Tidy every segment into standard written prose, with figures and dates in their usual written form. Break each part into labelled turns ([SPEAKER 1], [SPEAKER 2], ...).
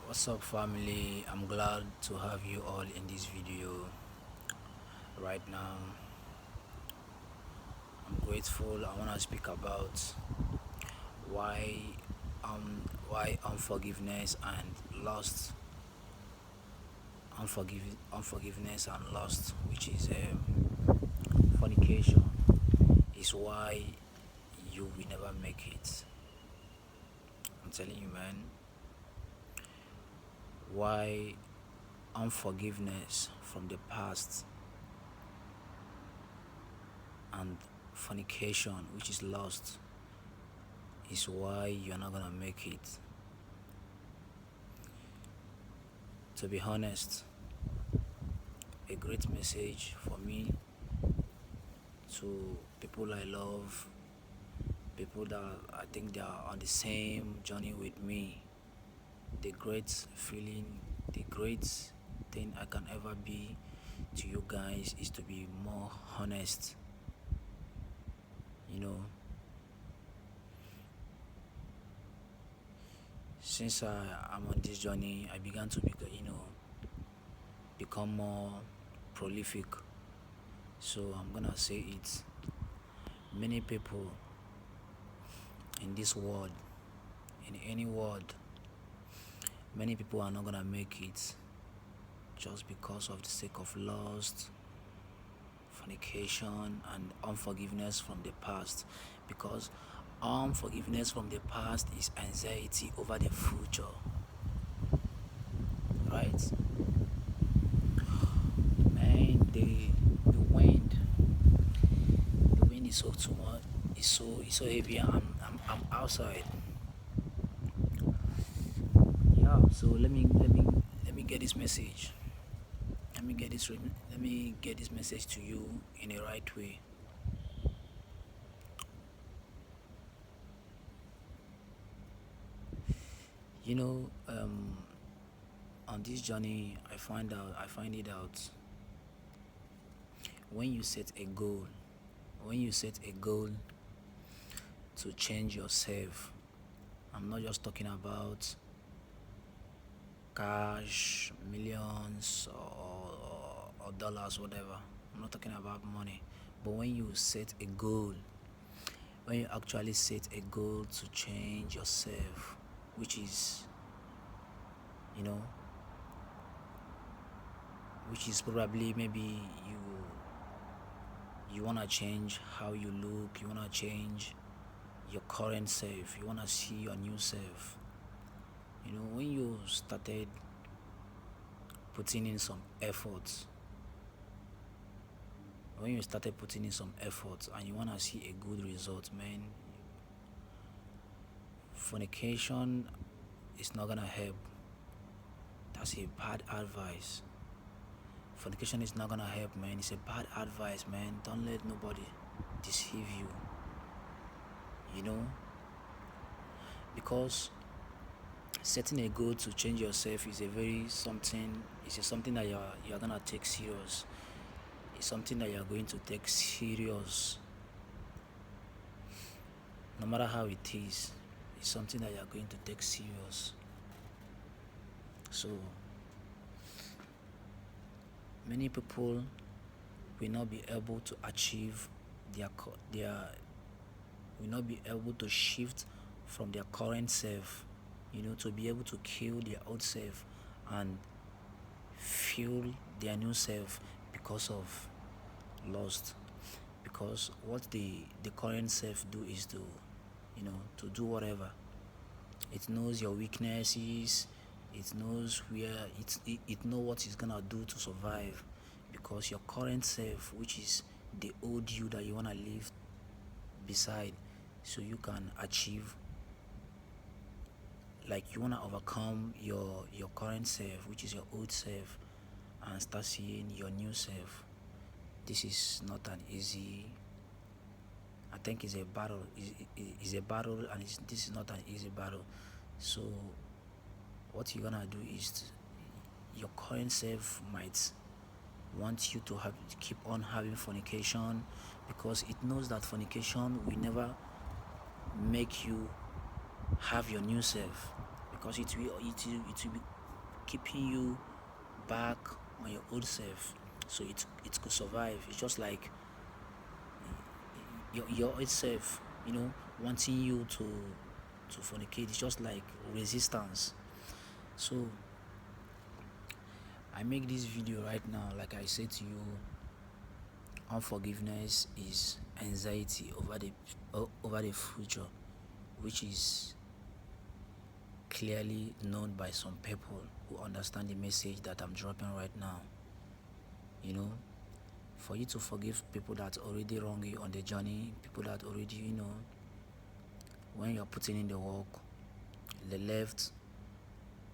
[SPEAKER 1] What's up, family? I'm glad to have you all in this video right now. I'm grateful. I want to speak about why unforgiveness and lust, unforgiveness and lust, which is fornication, is why you will never make it. I'm telling you, man. Why unforgiveness from the past and fornication, which is lust, is why you're not gonna make it. To be honest, a great message for me, to people I love, people that I think they are on the same journey with me. The great feeling, the great thing I can ever be to you guys is to be more honest. You know, since I'm on this journey, I began to become more prolific. So I'm gonna say it. Many people in this world, in any world, many people are not gonna make it just because of the sake of lust, fornication, and unforgiveness from the past. Because unforgiveness from the past is anxiety over the future, right? Man, the wind is so too much. It's so heavy. I'm outside. Yeah. So let me get this message. Let me get this message to you in a right way. You know, on this journey, I find it out when you set a goal. When you set a goal to change yourself, I'm not just talking about cash, millions, or dollars, whatever. I'm not talking about money. But when you set a goal, when you actually set a goal to change yourself, which is, you know, which is probably maybe you want to change how you look, you want to change your current self, you want to see your new self. You know, when you started putting in some effort, when you started putting in some effort and you want to see a good result, man, fornication is not gonna help. That's a bad advice. Fornication is not gonna help, man. It's a bad advice, man. Don't let nobody deceive you. You know, because setting a goal to change yourself is something that you're gonna take serious. It's something that you're going to take serious, no matter how it is. It's something that you're going to take serious. So many people will not be able to achieve their will not be able to shift from their current self, to be able to kill their old self and fuel their new self because of lust. Because what the current self do is to do whatever. It knows your weaknesses, it knows where it know what it's gonna do to survive. Because your current self, which is the old you that you wanna live beside, so you can achieve, like you wanna overcome your current self, which is your old self, and start seeing your new self. This is not an easy. I think it's a battle. It's a battle, and this is not an easy battle. So what you're gonna do is your current self might want you to keep on having fornication, because it knows that fornication will never make you have your new self, because it will keeping you back on your old self, so it could survive. It's just like your old self, wanting you to fornicate. It's just like resistance. So I make this video right now, like I said to you, unforgiveness is anxiety over the future, which is clearly known by some people who understand the message that I'm dropping right now. For you to forgive people that already wrong you on the journey, people that already, when you're putting in the work, the left,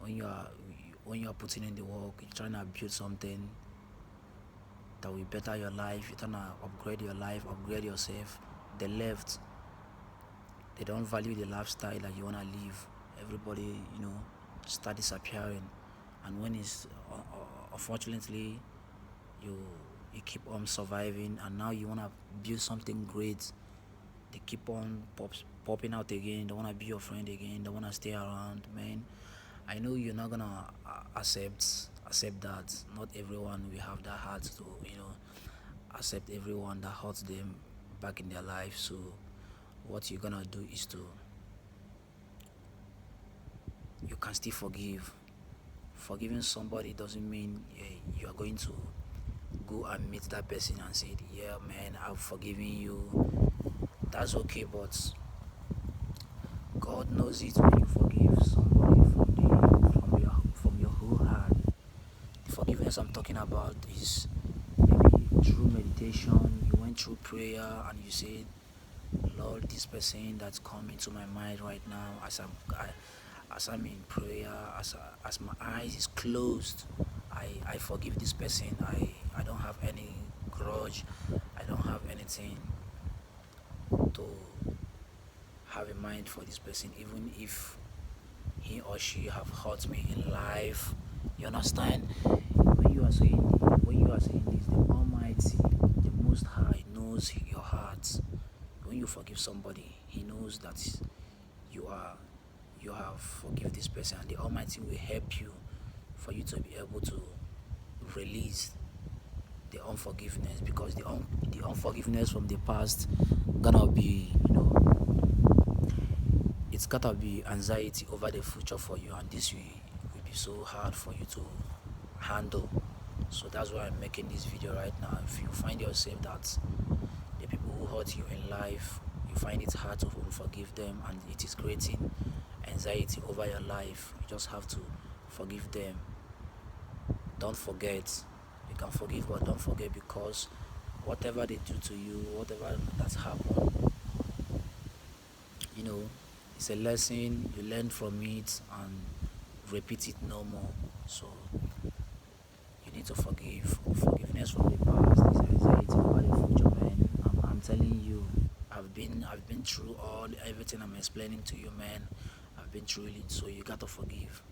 [SPEAKER 1] when you're putting in the work, you're trying to build something that will better your life, you're trying to upgrade your life, upgrade yourself. The left, they don't value the lifestyle that you want to live. Everybody, start disappearing, and when it's unfortunately you keep on surviving, and now you want to build something great, they keep on popping out again. They want to be your friend again, they want to stay around. Man, I know you're not gonna accept that. Not everyone will have that heart to accept everyone that hurts them back in their life. So what you're gonna do is you can still forgive. Forgiving somebody doesn't mean you are going to go and meet that person and say, yeah man, I've forgiven you. That's okay, but God knows it when you forgive somebody from your whole heart. The forgiveness I'm talking about is maybe through meditation. You went through prayer and you said, Lord, this person that's come into my mind right now, as I'm in prayer, as my eyes is closed, I forgive this person. I don't have any grudge. I don't have anything to have in mind for this person, even if he or she have hurt me in life. You understand? When you are saying this, the Almighty, the Most High, knows your heart. When you forgive somebody, He knows that you have forgive this person, and the Almighty will help you for you to be able to release the unforgiveness, because the unforgiveness from the past gonna be, it's gotta be anxiety over the future for you, and this will be so hard for you to handle. So that's why I'm making this video right now. If you find yourself that the people who hurt you in life, you find it hard to forgive them, and it is creating anxiety over your life, you just have to forgive them. Don't forget. You can forgive, but don't forget, because whatever they do to you, whatever that's happened, it's a lesson. You learn from it and repeat it no more. So you need to forgive. Forgiveness from the past is anxiety over the future, man. I'm telling you, I've been through everything I'm explaining to you, man. I've been through it. So you gotta forgive.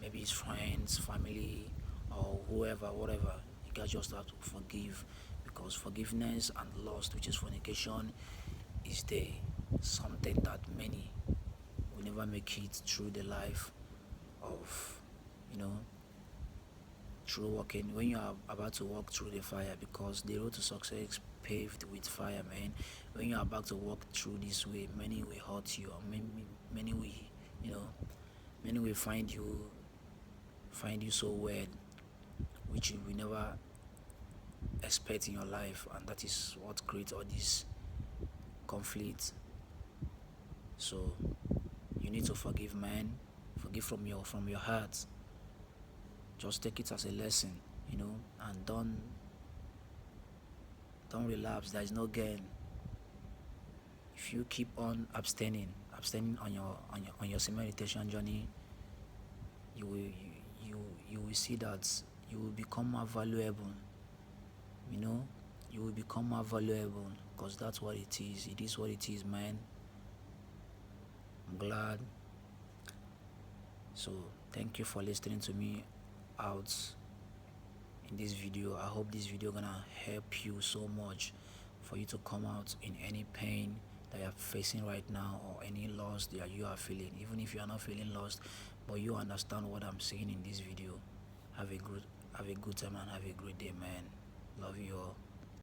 [SPEAKER 1] Maybe it's friends, family, or whoever, whatever. You guys just have to forgive, because forgiveness and lust, which is fornication, is something that many will never make it through the life of, through walking, when you are about to walk through the fire, because the road to success is paved with fire, man. When you are about to walk through this way, many will hurt you, or many will find you so weird, which you will never expect in your life, and that is what creates all this conflict. So you need to forgive, man. Forgive from your heart. Just take it as a lesson, and don't relapse. There is no gain. If you keep on abstaining on your Semen Retention journey, you will see that you will become more valuable. You will become more valuable, because that's what it is. It is what it is, man. I'm glad. So thank you for listening to me out in this video. I hope this video gonna help you so much, for you to come out in any pain that you're facing right now, or any loss that you are feeling. Even if you are not feeling lost, but you understand what I'm saying in this video. Have a good time and have a great day, man. Love you all.